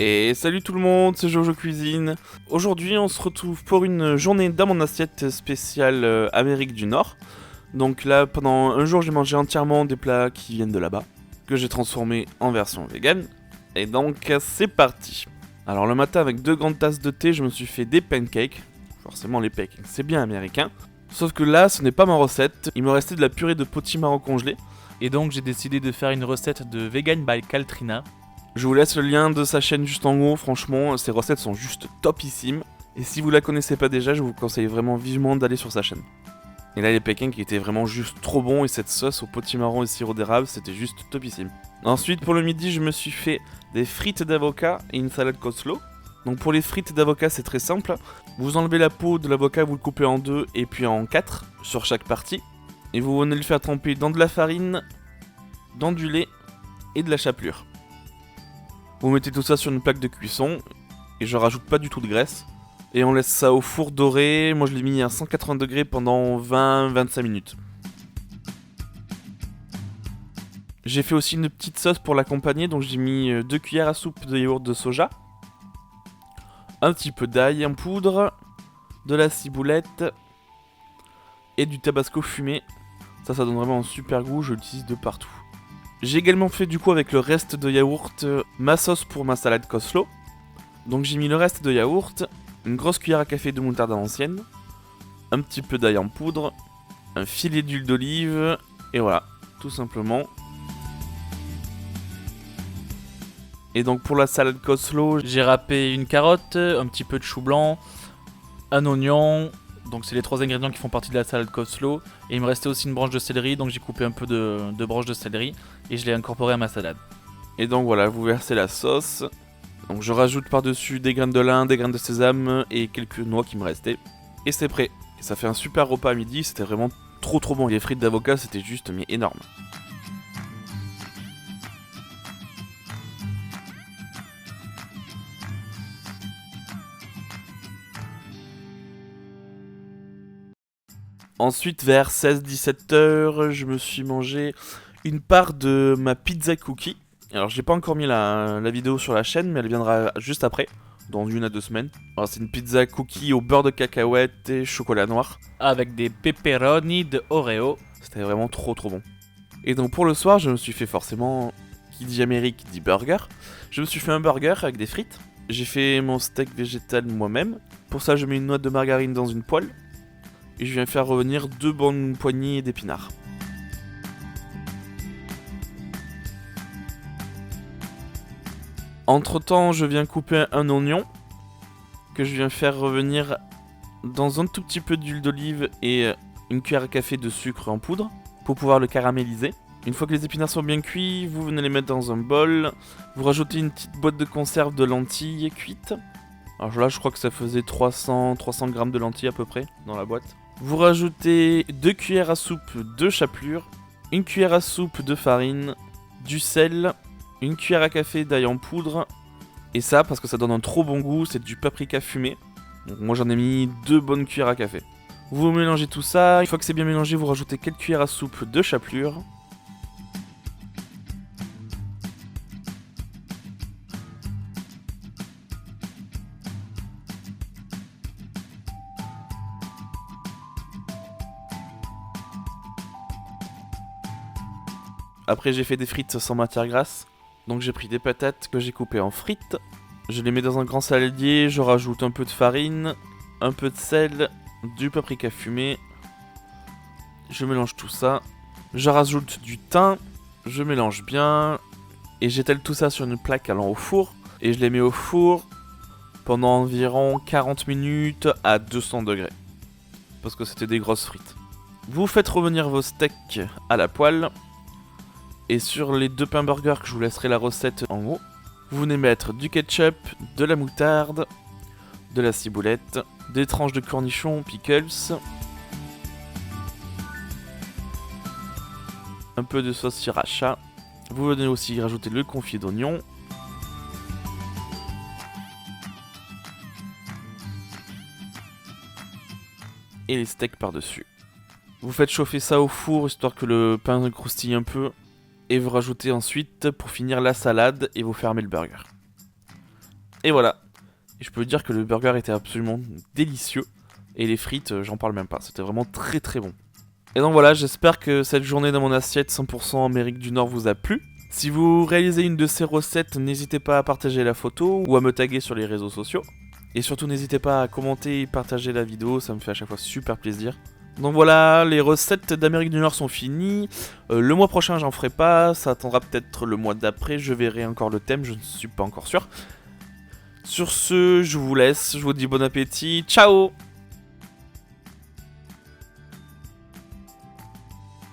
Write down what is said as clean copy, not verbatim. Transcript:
Et salut tout le monde, c'est Jojo Cuisine. Aujourd'hui, on se retrouve pour une journée dans mon assiette spéciale Amérique du Nord. Donc là, pendant un jour, j'ai mangé entièrement des plats qui viennent de là-bas, que j'ai transformé en version vegan. Et donc, c'est parti. Alors le matin, avec 2 grandes tasses de thé, je me suis fait des pancakes. Forcément, les pancakes, c'est bien américain. Sauf que là, ce n'est pas ma recette. Il me restait de la purée de potimarron congelé. Et donc j'ai décidé de faire une recette de Vegan by Caltrina. Je vous laisse le lien de sa chaîne juste en haut, franchement, ses recettes sont juste topissimes. Et si vous la connaissez pas déjà, je vous conseille vraiment vivement d'aller sur sa chaîne. Et là, les pancakes qui étaient vraiment juste trop bons, et cette sauce au potimarron et sirop d'érable, c'était juste topissime. Ensuite, pour le midi, je me suis fait des frites d'avocat et une salade coleslaw. Donc pour les frites d'avocat, c'est très simple. Vous enlevez la peau de l'avocat, vous le coupez en 2 et puis en 4 sur chaque partie. Et vous venez le faire tremper dans de la farine, dans du lait et de la chapelure. Vous mettez tout ça sur une plaque de cuisson, et je rajoute pas du tout de graisse. Et on laisse ça au four doré, moi je l'ai mis à 180 degrés pendant 20-25 minutes. J'ai fait aussi une petite sauce pour l'accompagner, donc j'ai mis 2 cuillères à soupe de yaourt de soja, un petit peu d'ail en poudre, de la ciboulette, et du tabasco fumé. Ça donne vraiment un super goût, je l'utilise de partout. J'ai également fait du coup avec le reste de yaourt ma sauce pour ma salade coleslaw. Donc j'ai mis le reste de yaourt, une grosse cuillère à café de moutarde à l'ancienne, un petit peu d'ail en poudre, un filet d'huile d'olive, et voilà, tout simplement. Et donc pour la salade coleslaw, J'ai râpé une carotte, un petit peu de chou blanc, un oignon. Donc c'est les 3 ingrédients qui font partie de la salade coleslaw. Et il me restait aussi une branche de céleri, donc j'ai coupé un peu de branche de céleri et je l'ai incorporé à ma salade. et donc voilà, vous versez la sauce. Donc je rajoute par-dessus des graines de lin, des graines de sésame et quelques noix qui me restaient. Et c'est prêt. Et ça fait un super repas à midi, c'était vraiment trop bon. Les frites d'avocat, c'était juste mais énorme. Ensuite, vers 16-17 heures, je me suis mangé une part de ma pizza cookie. Alors, j'ai pas encore mis la vidéo sur la chaîne, mais elle viendra juste après, dans 1 à 2 semaines. Alors, c'est une pizza cookie au beurre de cacahuète et chocolat noir. Avec des pepperoni de Oreo. C'était vraiment trop bon. Et donc, pour le soir, je me suis fait forcément, qui dit Amérique dit burger. Je me suis fait un burger avec des frites. J'ai fait mon steak végétal moi-même. Pour ça, je mets une noix de margarine dans une poêle. Et je viens faire revenir 2 bonnes poignées d'épinards. Entre temps, je viens couper un oignon que je viens faire revenir dans un tout petit peu d'huile d'olive et une cuillère à café de sucre en poudre pour pouvoir le caraméliser. Une fois que les épinards sont bien cuits, vous venez les mettre dans un bol. Vous rajoutez une petite boîte de conserve de lentilles cuites. Alors là, je crois que ça faisait 300 grammes de lentilles à peu près dans la boîte. Vous rajoutez 2 cuillères à soupe de chapelure, 1 cuillère à soupe de farine, du sel, 1 cuillère à café d'ail en poudre, et ça, parce que ça donne un trop bon goût, c'est du paprika fumé. Donc moi j'en ai mis 2 bonnes cuillères à café. Vous mélangez tout ça, une fois que c'est bien mélangé, vous rajoutez quelques cuillères à soupe de chapelure. Après j'ai fait des frites sans matière grasse. Donc j'ai pris des patates que j'ai coupées en frites. Je les mets dans un grand saladier, je rajoute un peu de farine, un peu de sel, du paprika fumé. Je mélange tout ça. Je rajoute du thym, je mélange bien. Et j'étale tout ça sur une plaque allant au four. Et je les mets au four pendant environ 40 minutes à 200 degrés. Parce que c'était des grosses frites. Vous faites revenir vos steaks à la poêle. Et sur les 2 pains burgers que je vous laisserai la recette en haut, vous venez mettre du ketchup, de la moutarde, de la ciboulette, des tranches de cornichons, pickles, un peu de sauce sriracha. Vous venez aussi rajouter le confit d'oignon. Et les steaks par-dessus. Vous faites chauffer ça au four histoire que le pain croustille un peu. Et vous rajoutez ensuite, pour finir, la salade et vous fermez le burger. Et voilà. Et je peux dire que le burger était absolument délicieux. Et les frites, j'en parle même pas. C'était vraiment très très bon. Et donc voilà, j'espère que cette journée dans mon assiette 100% Amérique du Nord vous a plu. Si vous réalisez une de ces recettes, n'hésitez pas à partager la photo ou à me taguer sur les réseaux sociaux. Et surtout n'hésitez pas à commenter et partager la vidéo, ça me fait à chaque fois super plaisir. Donc voilà, les recettes d'Amérique du Nord sont finies. Le mois prochain j'en ferai pas, ça attendra peut-être le mois d'après, je verrai encore le thème, je ne suis pas encore sûr. Sur ce, je vous laisse, je vous dis bon appétit, ciao!